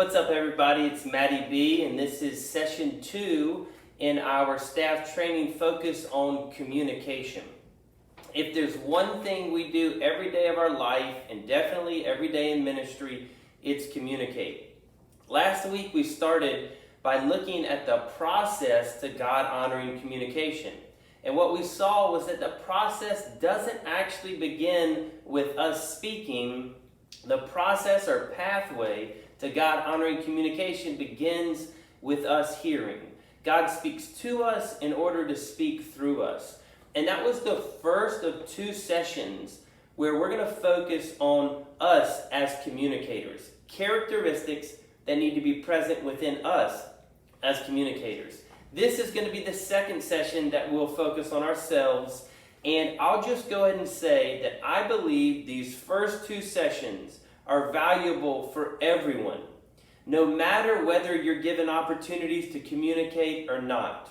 What's up, everybody? It's Matty B, and this is session 2 in our staff training focus on communication. If there's one thing we do every day of our life, and definitely every day in ministry, it's communicate. Last week we started by looking at the process to God-honoring communication. And what we saw was that the process doesn't actually begin with us speaking. The process or pathway to God-honoring communication begins with us hearing. God speaks to us in order to speak through us. And that was the first of 2 sessions where we're going to focus on us as communicators. Characteristics that need to be present within us as communicators. This is going to be the second session that we'll focus on ourselves. And I'll just go ahead and say that I believe these first 2 sessions are valuable for everyone, no matter whether you're given opportunities to communicate or not.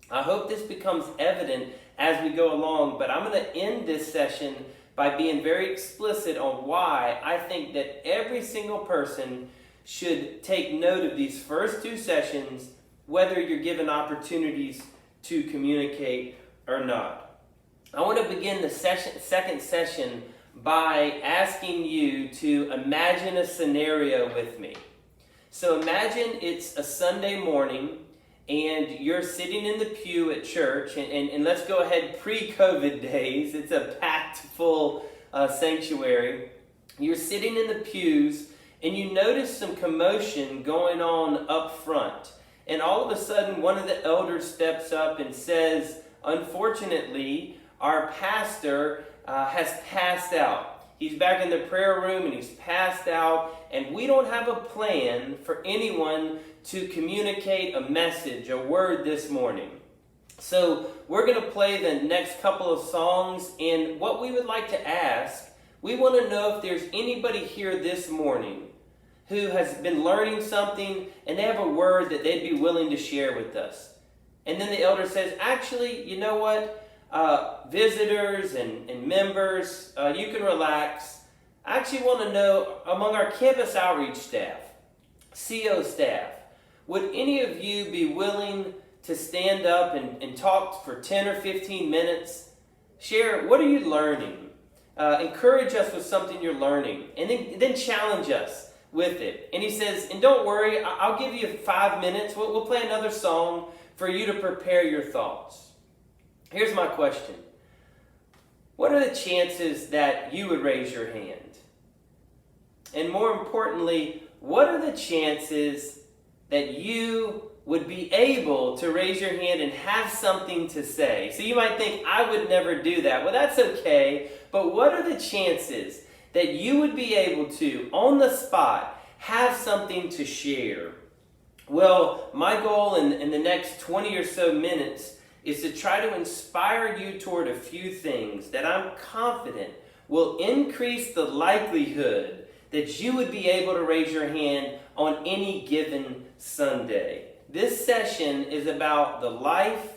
I hope this becomes evident as we go along, but I'm going to end this session by being very explicit on why I think that every single person should take note of these first 2 sessions, whether you're given opportunities to communicate or not. I want to begin the second session by asking you to imagine a scenario with me. So imagine it's a Sunday morning and you're sitting in the pew at church, and let's go ahead pre-COVID days. It's a packed full sanctuary. You're sitting in the pews and you notice some commotion going on up front. And all of a sudden one of the elders steps up and says, "Unfortunately, our pastor has passed out. He's back in the prayer room and he's passed out, and we don't have a plan for anyone to communicate a message, a word this morning." So we're going to play the next couple of songs, and what we would like to ask, we want to know if there's anybody here this morning who has been learning something and they have a word that they'd be willing to share with us. And then the elder says, "Actually, you know what? Visitors and members, you can relax. I actually want to know, among our campus outreach staff, CO staff, would any of you be willing to stand up and talk for 10 or 15 minutes? Share, what are you learning? Encourage us with something you're learning, and then challenge us with it." And he says, "And don't worry, I'll give you 5 minutes. We'll play another song for you to prepare your thoughts." Here's my question. What are the chances that you would raise your hand? And more importantly, what are the chances that you would be able to raise your hand and have something to say? So you might think, "I would never do that." Well, that's okay. But what are the chances that you would be able to, on the spot, have something to share? Well, my goal in the next 20 or so minutes is to try to inspire you toward a few things that I'm confident will increase the likelihood that you would be able to raise your hand on any given Sunday. This session is about the life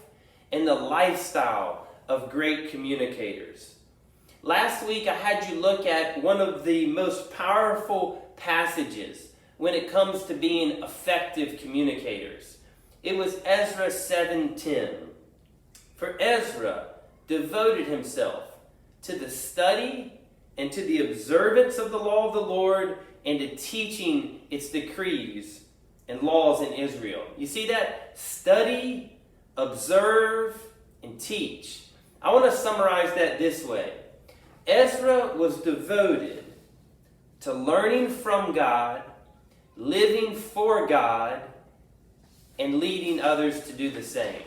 and the lifestyle of great communicators. Last week I had you look at one of the most powerful passages when it comes to being effective communicators. It was Ezra 7:10. For Ezra devoted himself to the study and to the observance of the law of the Lord and to teaching its decrees and laws in Israel. You see that? Study, observe, and teach. I want to summarize that this way. Ezra was devoted to learning from God, living for God, and leading others to do the same.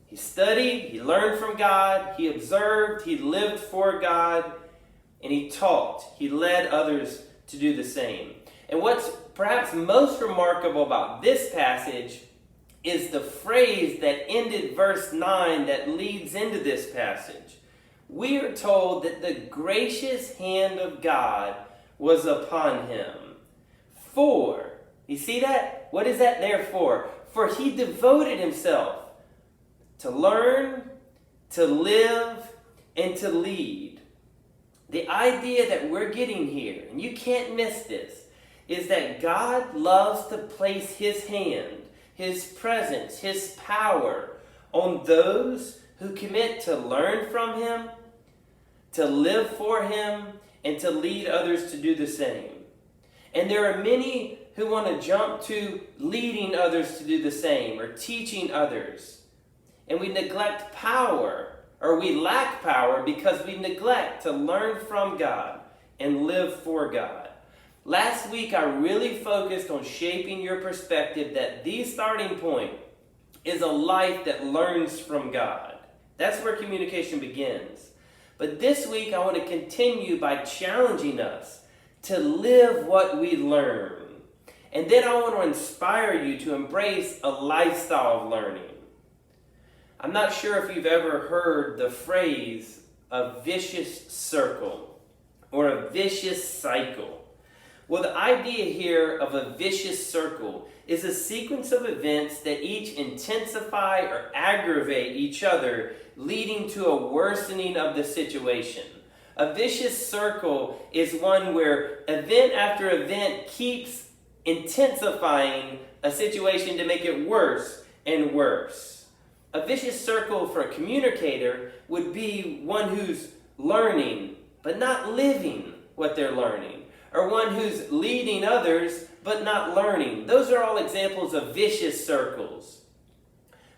He studied, he learned from God, he observed, he lived for God, and he taught. He led others to do the same. And what's perhaps most remarkable about this passage is the phrase that ended verse 9 that leads into this passage. We are told that the gracious hand of God was upon him. For, you see that? What is that there for? For he devoted himself to learn, to live, and to lead. The idea that we're getting here, and you can't miss this, is that God loves to place his hand, his presence, his power on those who commit to learn from him, to live for him, and to lead others to do the same. And there are many who want to jump to leading others to do the same or teaching others. And we neglect power, or we lack power because we neglect to learn from God and live for God. Last week, I really focused on shaping your perspective that the starting point is a life that learns from God. That's where communication begins. But this week, I want to continue by challenging us to live what we learn. And then I want to inspire you to embrace a lifestyle of learning. I'm not sure if you've ever heard the phrase a vicious circle or a vicious cycle. Well, the idea here of a vicious circle is a sequence of events that each intensify or aggravate each other, leading to a worsening of the situation. A vicious circle is one where event after event keeps intensifying a situation to make it worse and worse. A vicious circle for a communicator would be one who's learning but not living what they're learning, or one who's leading others but not learning. Those are all examples of vicious circles.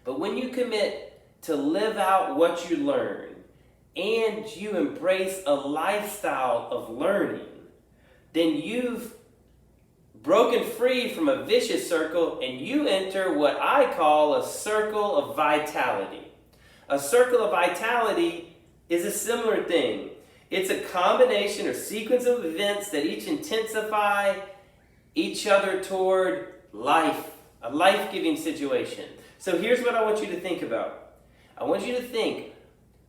But when you commit to live out what you learn and you embrace a lifestyle of learning, then you've broken free from a vicious circle and you enter what I call a circle of vitality. A circle of vitality is a similar thing. It's a combination or sequence of events that each intensify each other toward life, a life-giving situation. So here's what I want you to think about. I want you to think,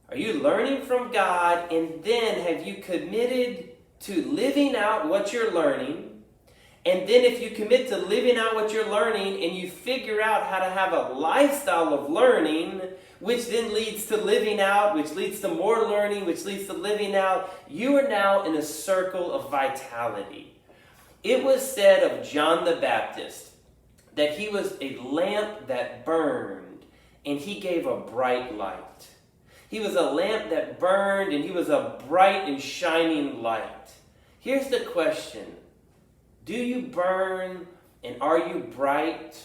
are you learning from God, and then have you committed to living out what you're learning? And then if you commit to living out what you're learning and you figure out how to have a lifestyle of learning, which then leads to living out, which leads to more learning, which leads to living out, you are now in a circle of vitality. It was said of John the Baptist that he was a lamp that burned and he gave a bright light. He was a lamp that burned and he was a bright and shining light. Here's the question. Do you burn and are you bright?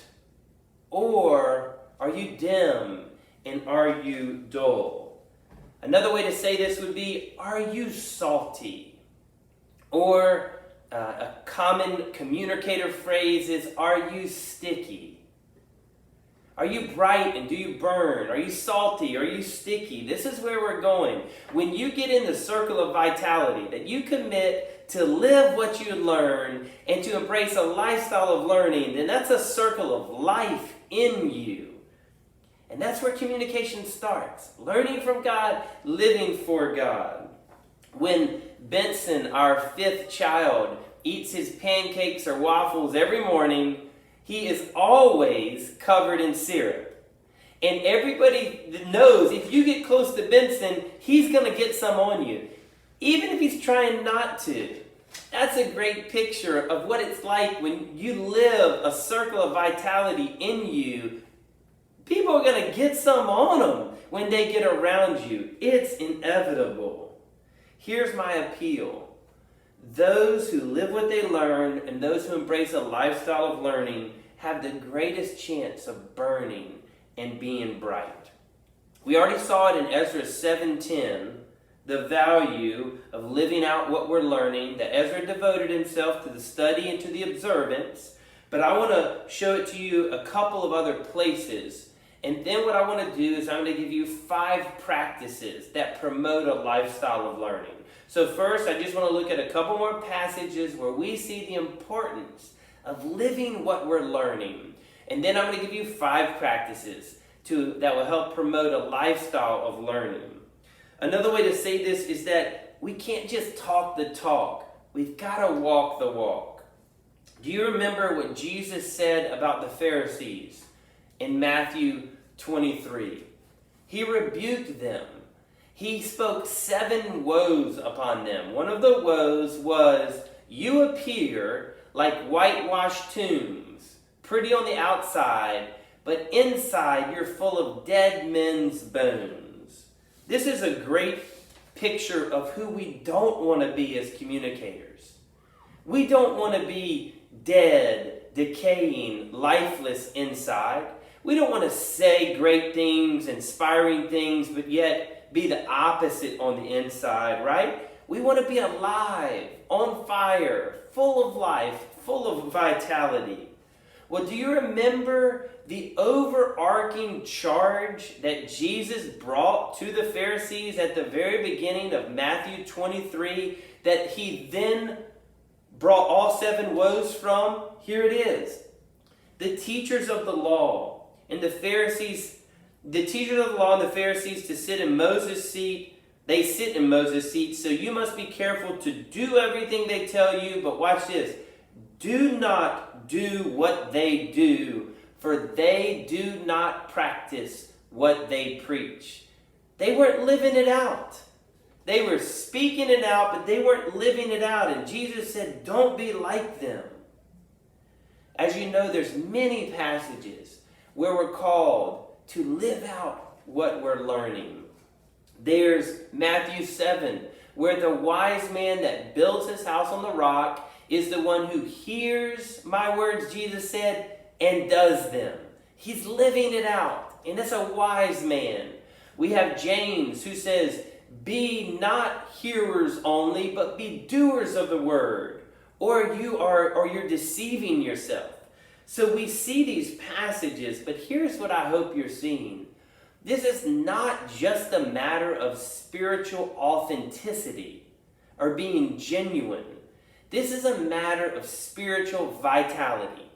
Or are you dim and are you dull? Another way to say this would be, are you salty? Or a common communicator phrase is, are you sticky? Are you bright and do you burn? Are you salty? Are you sticky? This is where we're going. When you get in the circle of vitality, that you commit to live what you learn and to embrace a lifestyle of learning, then that's a circle of life in you. And that's where communication starts. Learning from God, living for God. When Benson, our 5th child, eats his pancakes or waffles every morning, he is always covered in syrup. And everybody knows if you get close to Benson, he's going to get some on you, even if he's trying not to. That's a great picture of what it's like when you live a circle of vitality in you. People are going to get some on them when they get around you. It's inevitable. Here's my appeal. Those who live what they learn and those who embrace a lifestyle of learning have the greatest chance of burning and being bright. We already saw it in Ezra 7:10, the value of living out what we're learning, that Ezra devoted himself to the study and to the observance. But I want to show it to you a couple of other places. And then what I want to do is I'm going to give you 5 practices that promote a lifestyle of learning. So first, I just want to look at a couple more passages where we see the importance of living what we're learning. And then I'm going to give you 5 practices that will help promote a lifestyle of learning. Another way to say this is that we can't just talk the talk. We've got to walk the walk. Do you remember what Jesus said about the Pharisees in Matthew 23? He rebuked them. He spoke 7 woes upon them. One of the woes was, you appear like whitewashed tombs, pretty on the outside, but inside you're full of dead men's bones. This is a great picture of who we don't want to be as communicators. We don't want to be dead, decaying, lifeless inside. We don't want to say great things, inspiring things, but yet be the opposite on the inside, right? We want to be alive, on fire, full of life, full of vitality. Well, do you remember the overarching charge that Jesus brought to the Pharisees at the very beginning of Matthew 23 that he then brought all 7 woes from? Here it is. The teachers of the law and the Pharisees, the teachers of the law and the Pharisees to sit in Moses' seat, they sit in Moses' seat, so you must be careful to do everything they tell you, but watch this. Do not do what they do, for they do not practice what they preach. They weren't living it out. They were speaking it out, but they weren't living it out. And Jesus said, don't be like them. As you know, there's many passages where we're called to live out what we're learning. There's Matthew 7, where the wise man that builds his house on the rock is the one who hears my words, Jesus said, and does them. He's living it out, and that's a wise man. We have James who says, be not hearers only, but be doers of the word, or you're deceiving yourself. So we see these passages, but here's what I hope you're seeing. This is not just a matter of spiritual authenticity or being genuine. This is a matter of spiritual vitality.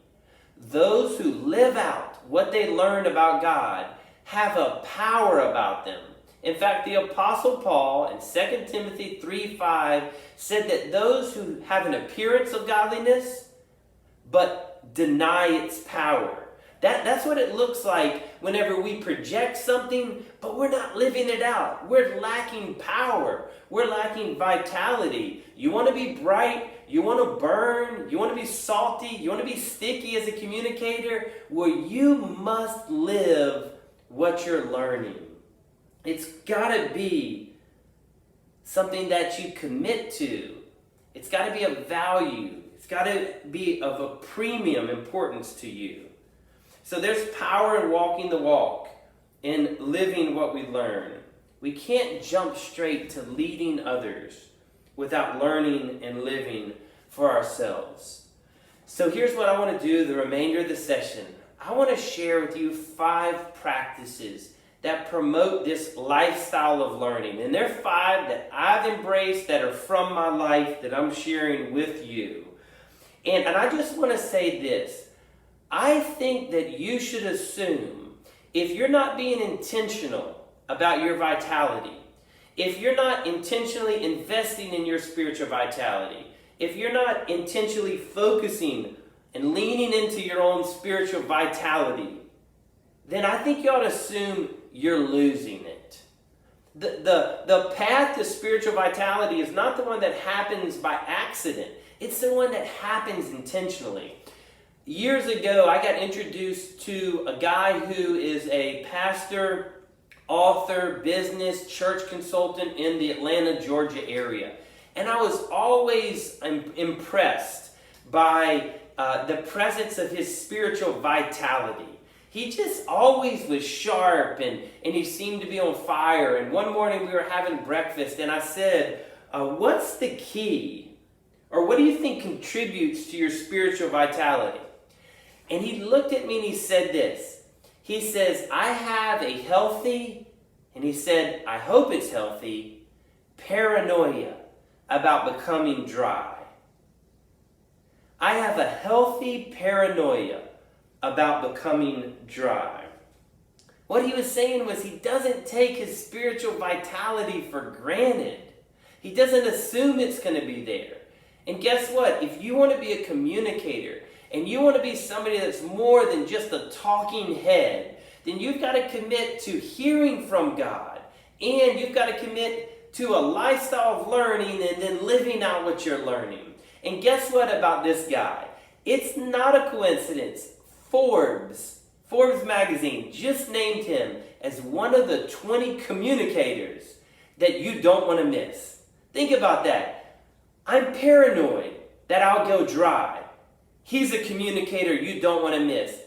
Those who live out what they learn about God have a power about them. In fact, the Apostle Paul in 2 Timothy 3:5 said that those who have an appearance of godliness but deny its power. That's what it looks like whenever we project something, but we're not living it out. We're lacking power. We're lacking vitality. You want to be bright. You want to burn. You want to be salty. You want to be sticky as a communicator. Well, you must live what you're learning. It's got to be something that you commit to. It's got to be of value. It's got to be of a premium importance to you. So there's power in walking the walk, in living what we learn. We can't jump straight to leading others without learning and living for ourselves. So here's what I want to do the remainder of the session. I want to share with you 5 practices that promote this lifestyle of learning. And there are 5 that I've embraced that are from my life that I'm sharing with you. And I just want to say this. I think that you should assume if you're not being intentional about your vitality, if you're not intentionally investing in your spiritual vitality, if you're not intentionally focusing and leaning into your own spiritual vitality, then I think you ought to assume you're losing it. The path to spiritual vitality is not the one that happens by accident. It's the one that happens intentionally. Years ago, I got introduced to a guy who is a pastor, author, business, church consultant in the Atlanta, Georgia area. And I was always impressed by the presence of his spiritual vitality. He just always was sharp and he seemed to be on fire. And one morning we were having breakfast and I said, what's the key? Or what do you think contributes to your spiritual vitality? And he looked at me and he said this. He says, I have a healthy, and he said, I hope it's healthy, paranoia about becoming dry. I have a healthy paranoia about becoming dry. What he was saying was he doesn't take his spiritual vitality for granted. He doesn't assume it's going to be there. And guess what? If you want to be a communicator, and you want to be somebody that's more than just a talking head, then you've got to commit to hearing from God. And you've got to commit to a lifestyle of learning and then living out what you're learning. And guess what about this guy? It's not a coincidence. Forbes magazine just named him as one of the 20 communicators that you don't want to miss. Think about that. I'm paranoid that I'll go dry. He's a communicator you don't want to miss.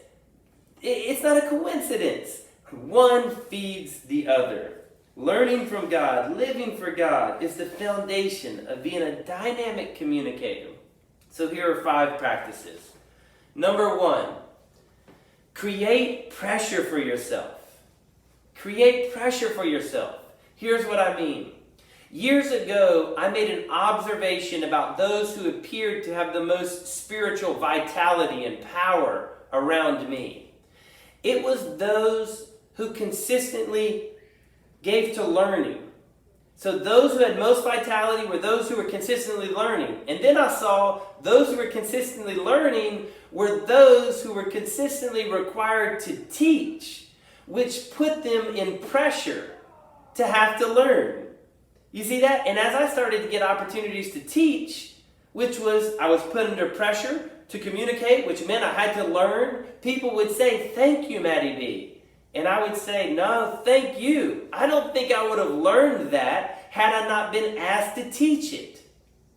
It's not a coincidence. One feeds the other. Learning from God, living for God is the foundation of being a dynamic communicator. So here are 5 practices. Number 1, create pressure for yourself. Create pressure for yourself. Here's what I mean. Years ago, I made an observation about those who appeared to have the most spiritual vitality and power around me. It was those who consistently gave to learning. So those who had most vitality were those who were consistently learning. And then I saw those who were consistently learning were those who were consistently required to teach, which put them in pressure to have to learn. You see that? And as I started to get opportunities to teach, which was I was put under pressure to communicate, which meant I had to learn, people would say, "Thank you, Maddie B." And I would say, "No, thank you. I don't think I would have learned that had I not been asked to teach it."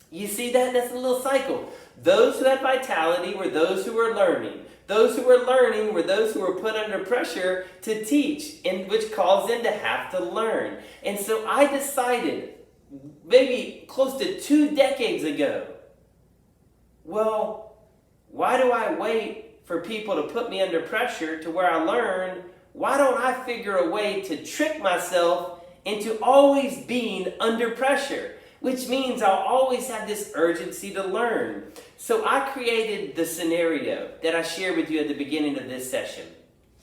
You see that? That's a little cycle. Those who had vitality were those who were learning. Those who were learning were those who were put under pressure to teach, and which caused them to have to learn. And so I decided, maybe close to 2 decades ago, well, why do I wait for people to put me under pressure to where I learn? Why don't I figure a way to trick myself into always being under pressure? Which means I'll always have this urgency to learn. So I created the scenario that I shared with you at the beginning of this session.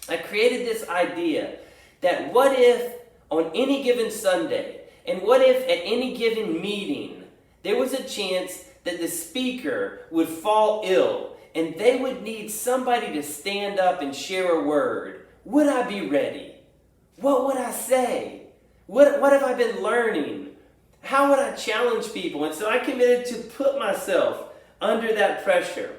I created this idea that what if on any given Sunday, and what if at any given meeting, there was a chance that the speaker would fall ill and they would need somebody to stand up and share a word. Would I be ready? What would I say? What have I been learning? How would I challenge people? And so I committed to put myself under that pressure.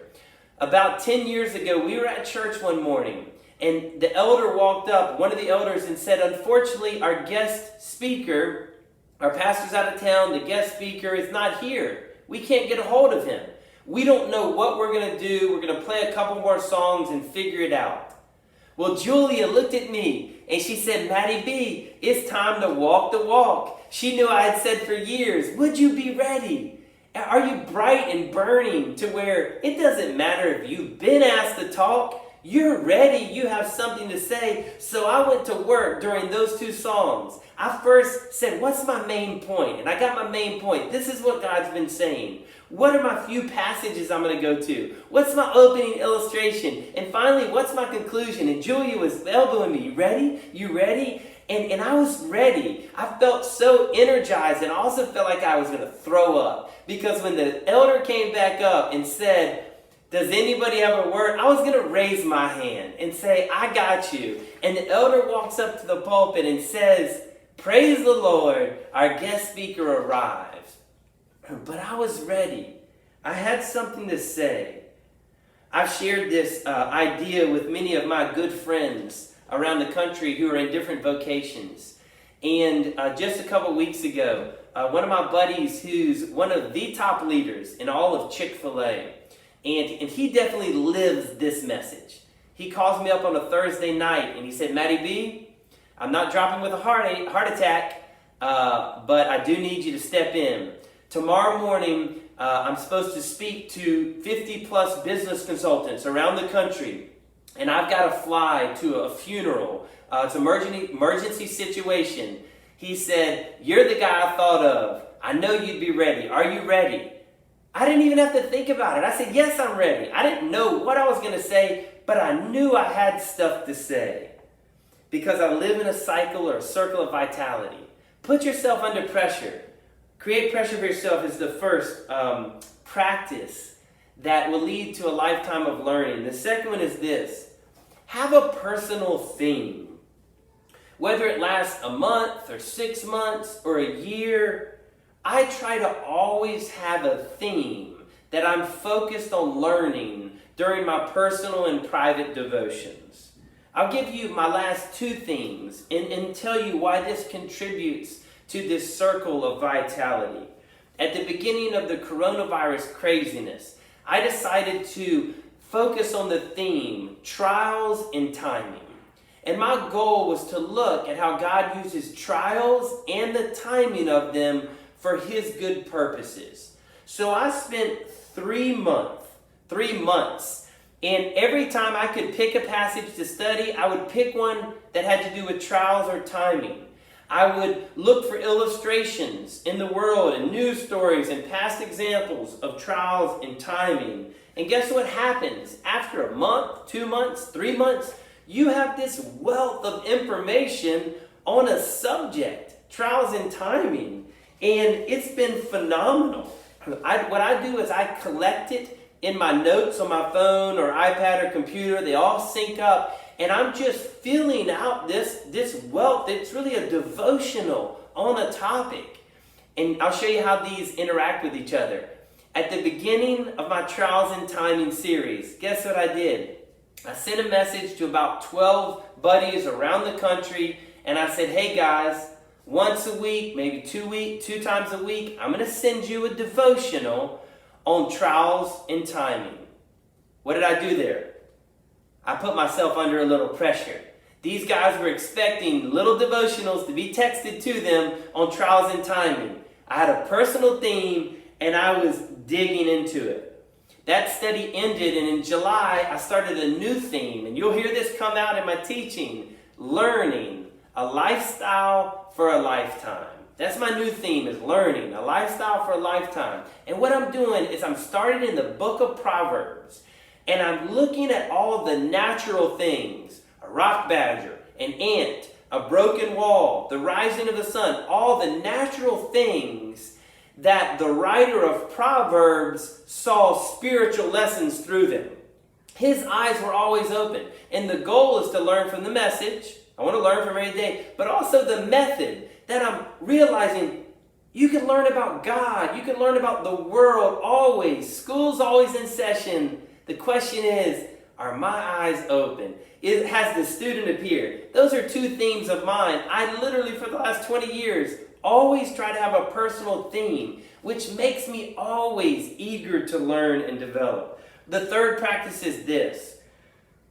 About 10 years ago, we were at church one morning, and the elder walked up, one of the elders, and said, "Unfortunately, our guest speaker, our pastor's out of town, the guest speaker is not here. We can't get a hold of him. We don't know what we're going to do. We're going to play a couple more songs and figure it out." Well, Julia looked at me and she said, "Maddie B, it's time to walk the walk." She knew I had said for years, "Would you be ready? Are you bright and burning to where it doesn't matter if you've been asked to talk, you're ready, you have something to say." So I went to work during those 2 songs. I first said, what's my main point? And I got my main point. This is what God's been saying. What are my few passages I'm going to go to? What's my opening illustration? And finally, what's my conclusion? And Julia was elbowing me. "You ready? You ready?" And I was ready. I felt so energized, and I also felt like I was going to throw up. Because when the elder came back up and said, "Does anybody have a word?" I was going to raise my hand and say, "I got you." And the elder walks up to the pulpit and says, "Praise the Lord, our guest speaker arrives." But I was ready. I had something to say. I've shared this idea with many of my good friends around the country who are in different vocations. And just a couple weeks ago, one of my buddies who's one of the top leaders in all of Chick-fil-A, and he definitely lives this message. He calls me up on a Thursday night and he said, "Maddie B, I'm not dropping with a heart attack, but I do need you to step in. Tomorrow morning, I'm supposed to speak to 50 plus business consultants around the country, and I've got to fly to a funeral. It's an emergency situation." He said, "You're the guy I thought of. I know you'd be ready. Are you ready?" I didn't even have to think about it. I said, "Yes, I'm ready." I didn't know what I was going to say, but I knew I had stuff to say because I live in a cycle or a circle of vitality. Put yourself under pressure. Create pressure for yourself is the first practice that will lead to a lifetime of learning. The second one is this: have a personal theme. Whether it lasts a month or 6 months or a year, I try to always have a theme that I'm focused on learning during my personal and private devotions. I'll give you my last two themes and tell you why this contributes to this circle of vitality. At the beginning of the coronavirus craziness, I decided to focus on the theme, trials and timing. And my goal was to look at how God uses trials and the timing of them for His good purposes. So I spent 3 months, and every time I could pick a passage to study, I would pick one that had to do with trials or timing. I would look for illustrations in the world and news stories and past examples of trials and timing. And guess what happens? After a month, 2 months, 3 months, you have this wealth of information on a subject, trials and timing. And it's been phenomenal. What I do is I collect it in my notes on my phone or iPad or computer. They all sync up. And I'm just filling out this wealth. It's really a devotional on a topic. And I'll show you how these interact with each other. At the beginning of my Trials and Timing series, guess what I did? I sent a message to about 12 buddies around the country, and I said, hey guys, once a week, maybe 2 times a week, I'm going to send you a devotional on trials and timing. What did I do there? I put myself under a little pressure. These guys were expecting little devotionals to be texted to them on trials and timing. I had a personal theme, and I was digging into it. That study ended, and in July, I started a new theme, and you'll hear this come out in my teaching, learning, a lifestyle for a lifetime. That's my new theme, is learning, a lifestyle for a lifetime. And what I'm doing is I'm starting in the book of Proverbs, and I'm looking at all the natural things, a rock badger, an ant, a broken wall, the rising of the sun, all the natural things that the writer of Proverbs saw spiritual lessons through them. His eyes were always open. And the goal is to learn from the message. I want to learn from every day. But also the method that I'm realizing you can learn about God. You can learn about the world always. School's always in session. The question is, are my eyes open? Has the student appeared? Those are two themes of mine. I literally, for the last 20 years, always try to have a personal theme, which makes me always eager to learn and develop. The third practice is this.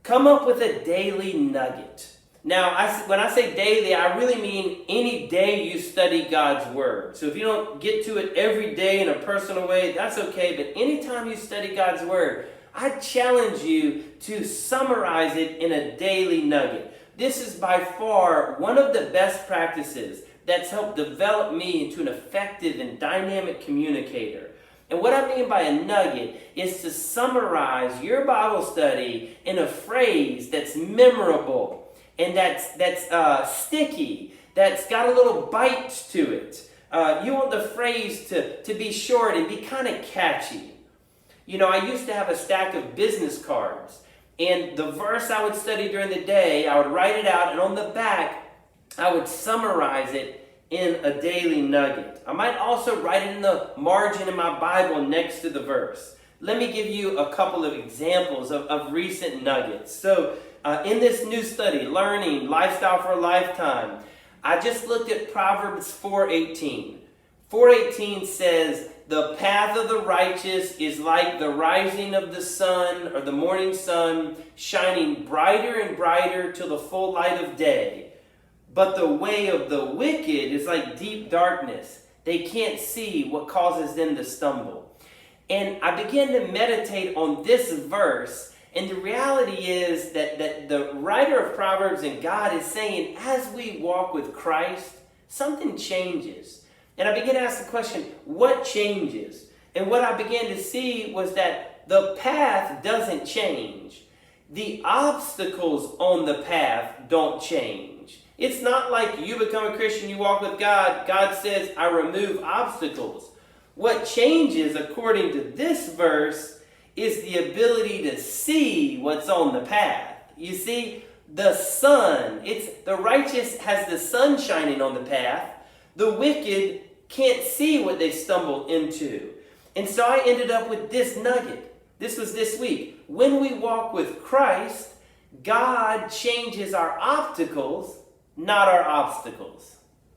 Come up with a daily nugget. Now, when I say daily, I really mean any day you study God's Word. So if you don't get to it every day in a personal way, that's okay. But anytime you study God's Word, I challenge you to summarize it in a daily nugget. This is by far one of the best practices that's helped develop me into an effective and dynamic communicator. And what I mean by a nugget is to summarize your Bible study in a phrase that's memorable and that's sticky, that's got a little bite to it. You want the phrase to be short and be kind of catchy. You know, I used to have a stack of business cards, and the verse I would study during the day, I would write it out, and on the back, I would summarize it in a daily nugget. I might also write it in the margin of my Bible next to the verse. Let me give you a couple of examples of recent nuggets. So in this new study, Learning, Lifestyle for a Lifetime, I just looked at Proverbs 4:18. 4:18 says, the path of the righteous is like the rising of the sun or the morning sun, shining brighter and brighter till the full light of day. But the way of the wicked is like deep darkness. They can't see what causes them to stumble. And I began to meditate on this verse, and the reality is that the writer of Proverbs and God is saying, as we walk with Christ, something changes. And I began to ask the question, what changes? And what I began to see was that the path doesn't change. The obstacles on the path don't change. It's not like you become a Christian, you walk with God. God says, I remove obstacles. What changes, according to this verse, is the ability to see what's on the path. You see, the sun, the righteous has the sun shining on the path. The wicked can't see what they stumble into. And so I ended up with this nugget. This was this week. When we walk with Christ, God changes our obstacles, not our obstacles.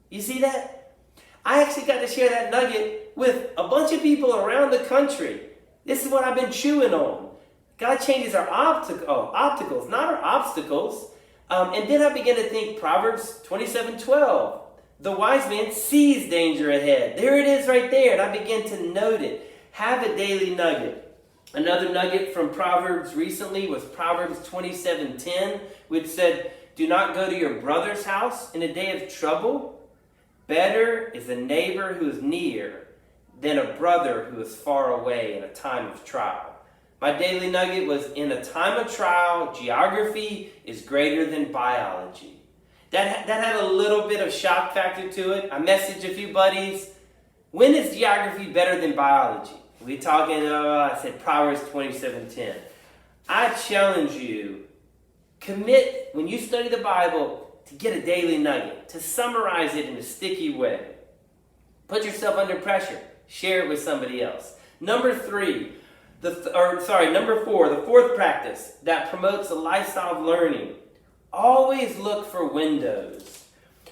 You see that? I actually got to share that nugget with a bunch of people around the country. This is what I've been chewing on. God changes our obstacles, not our obstacles. And then I began to think Proverbs 27:12. The wise man sees danger ahead. There it is right there. And I began to note it. Have a daily nugget. Another nugget from Proverbs recently was Proverbs 27:10, which said, do not go to your brother's house in a day of trouble. Better is a neighbor who is near than a brother who is far away in a time of trial. My daily nugget was, in a time of trial, geography is greater than biology. That had a little bit of shock factor to it. I messaged a few buddies. When is geography better than biology? We talking, I said Proverbs 27:10. I challenge you, commit, when you study the Bible, to get a daily nugget, to summarize it in a sticky way. Put yourself under pressure. Share it with somebody else. Number four, the fourth practice that promotes a lifestyle of learning. Always look for windows.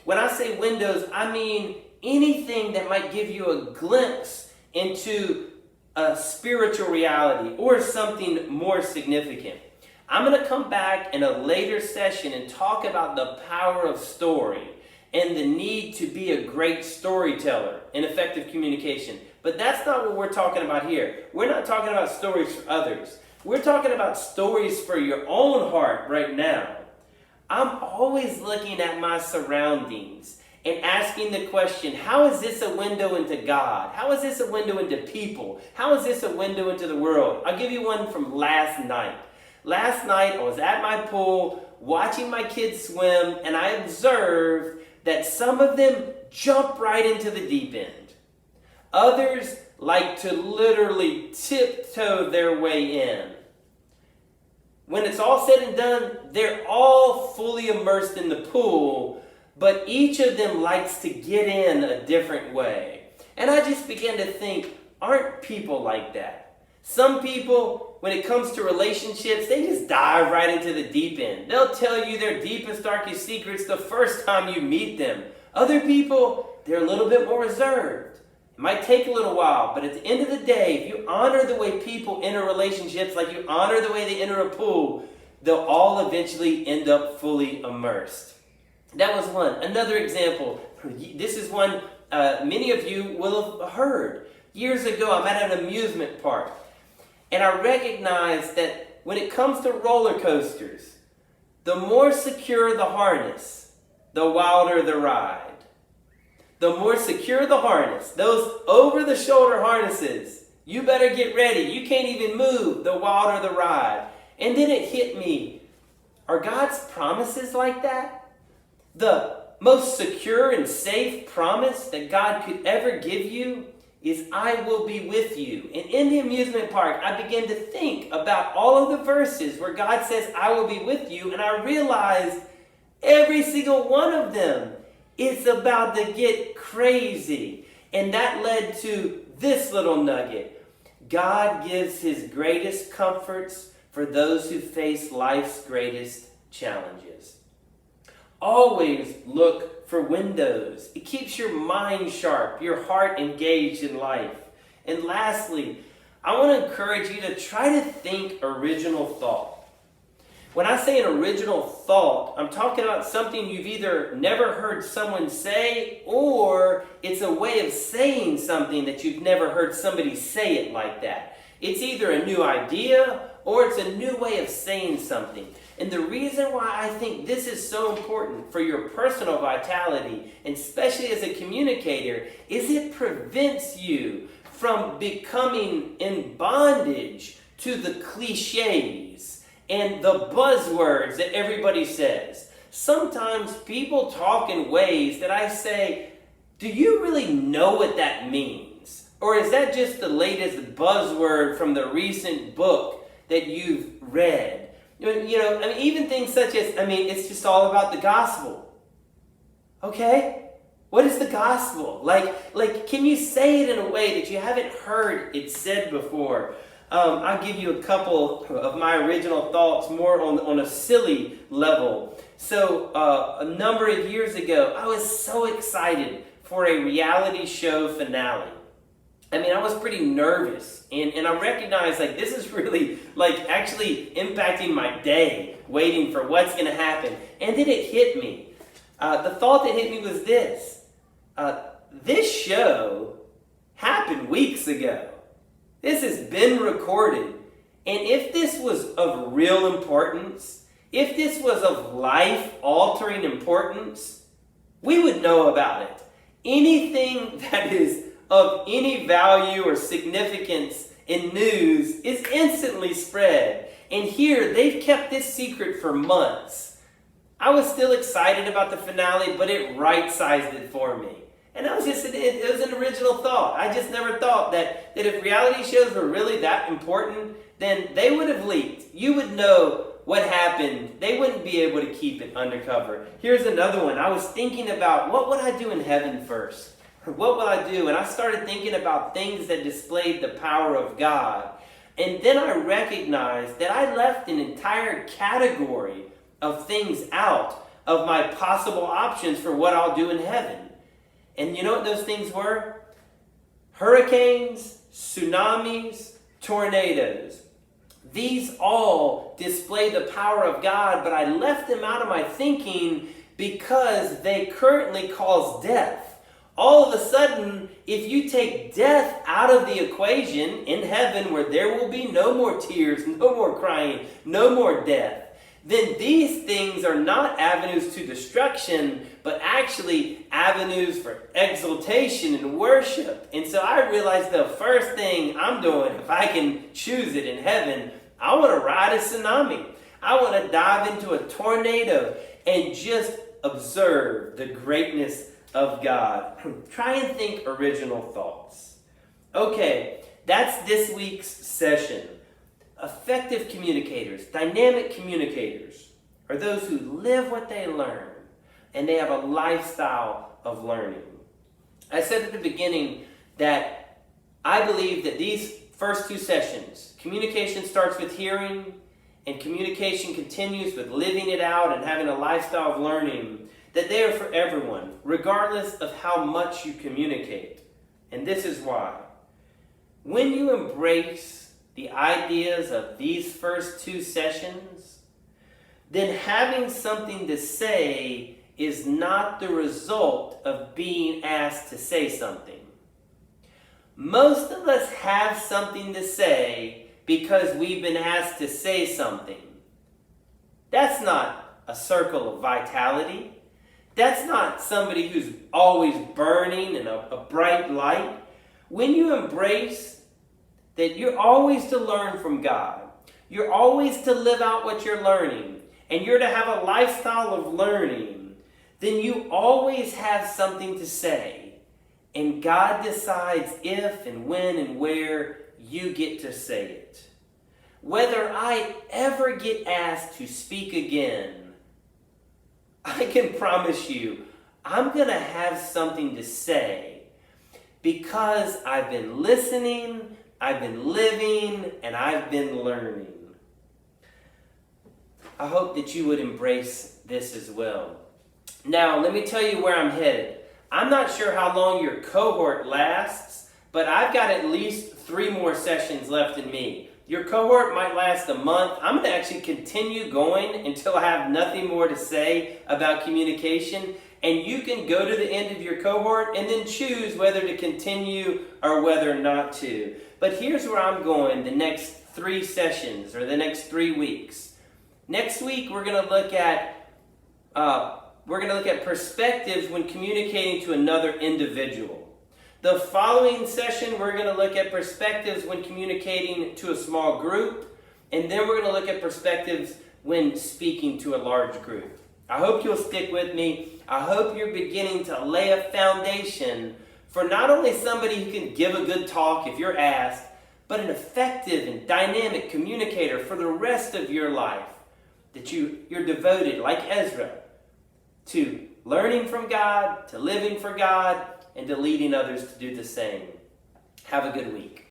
When I say windows, I mean anything that might give you a glimpse into a spiritual reality or something more significant. I'm going to come back in a later session and talk about the power of story and the need to be a great storyteller in effective communication. But that's not what we're talking about here. We're not talking about stories for others. We're talking about stories for your own heart right now. I'm always looking at my surroundings and asking the question, how is this a window into God? How is this a window into people? How is this a window into the world? I'll give you one from last night. Last night, I was at my pool watching my kids swim, and I observed that some of them jump right into the deep end. Others like to literally tiptoe their way in. When it's all said and done, they're all fully immersed in the pool, but each of them likes to get in a different way. And I just began to think, aren't people like that? Some people, when it comes to relationships, they just dive right into the deep end. They'll tell you their deepest, darkest secrets the first time you meet them. Other people, they're a little bit more reserved. It might take a little while, but at the end of the day, if you honor the way people enter relationships like you honor the way they enter a pool, they'll all eventually end up fully immersed. That was one. Another example, this is one many of you will have heard. Years ago, I'm at an amusement park, and I recognized that when it comes to roller coasters, the more secure the harness, the wilder the ride. The more secure the harness, those over-the-shoulder harnesses, you better get ready. You can't even move, the wilder the ride. And then it hit me. Are God's promises like that? The most secure and safe promise that God could ever give you is, I will be with you. And in the amusement park, I began to think about all of the verses where God says, I will be with you. And I realized every single one of them is about to get crazy. And that led to this little nugget. God gives his greatest comforts for those who face life's greatest challenges. Always look for windows. It keeps your mind sharp, your heart engaged in life. And lastly, I want to encourage you to try to think original thought. When I say an original thought, I'm talking about something you've either never heard someone say, or it's a way of saying something that you've never heard somebody say it like that. It's either a new idea or it's a new way of saying something. And the reason why I think this is so important for your personal vitality, and especially as a communicator, is it prevents you from becoming in bondage to the cliches and the buzzwords that everybody says. Sometimes people talk in ways that I say, do you really know what that means? Or is that just the latest buzzword from the recent book that you've read? Even things such as, it's just all about the gospel. Okay? What is the gospel? Like, can you say it in a way that you haven't heard it said before? I'll give you a couple of my original thoughts more on a silly level. So a number of years ago, I was so excited for a reality show finale. I mean, I was pretty nervous, and I recognized, like, this is really, like, actually impacting my day, waiting for what's going to happen. And then it hit me. The thought that hit me was this. This show happened weeks ago. This has been recorded. And if this was of real importance, if this was of life-altering importance, we would know about it. Anything that is of any value or significance in news is instantly spread. And here, they've kept this secret for months. I was still excited about the finale, but it right-sized it for me. And it was an original thought. I just never thought that if reality shows were really that important, then they would have leaked. You would know what happened. They wouldn't be able to keep it undercover. Here's another one. I was thinking about, what would I do in heaven first? What will I do? And I started thinking about things that displayed the power of God. And then I recognized that I left an entire category of things out of my possible options for what I'll do in heaven. And you know what those things were? Hurricanes, tsunamis, tornadoes. These all display the power of God, but I left them out of my thinking because they currently cause death. All of a sudden, if you take death out of the equation in heaven, where there will be no more tears, no more crying, no more death, then these things are not avenues to destruction, but actually avenues for exaltation and worship. And so I realized the first thing I'm doing, if I can choose it in heaven, I want to ride a tsunami. I want to dive into a tornado and just observe the greatness of God. Try and think original thoughts. Okay, that's this week's session. Effective communicators, dynamic communicators, are those who live what they learn, and they have a lifestyle of learning. I said at the beginning that I believe that these first two sessions, communication starts with hearing, and communication continues with living it out and having a lifestyle of learning, that they are for everyone, regardless of how much you communicate. And this is why. When you embrace the ideas of these first two sessions, then having something to say is not the result of being asked to say something. Most of us have something to say because we've been asked to say something. That's not a circle of vitality. That's not somebody who's always burning in a bright light. When you embrace that you're always to learn from God, you're always to live out what you're learning, and you're to have a lifestyle of learning, then you always have something to say. And God decides if and when and where you get to say it. Whether I ever get asked to speak again, I can promise you, I'm going to have something to say because I've been listening, I've been living, and I've been learning. I hope that you would embrace this as well. Now, let me tell you where I'm headed. I'm not sure how long your cohort lasts, but I've got at least 3 more sessions left in me. Your cohort might last a month. I'm going to actually continue going until I have nothing more to say about communication. And you can go to the end of your cohort and then choose whether to continue or whether not to. But here's where I'm going the next 3 sessions or the next 3 weeks. Next week we're going to look at perspectives when communicating to another individual. The following session, we're going to look at perspectives when communicating to a small group. And then we're going to look at perspectives when speaking to a large group. I hope you'll stick with me. I hope you're beginning to lay a foundation for not only somebody who can give a good talk if you're asked, but an effective and dynamic communicator for the rest of your life. That you're devoted, like Ezra, to learning from God, to living for God, and to leading others to do the same. Have a good week.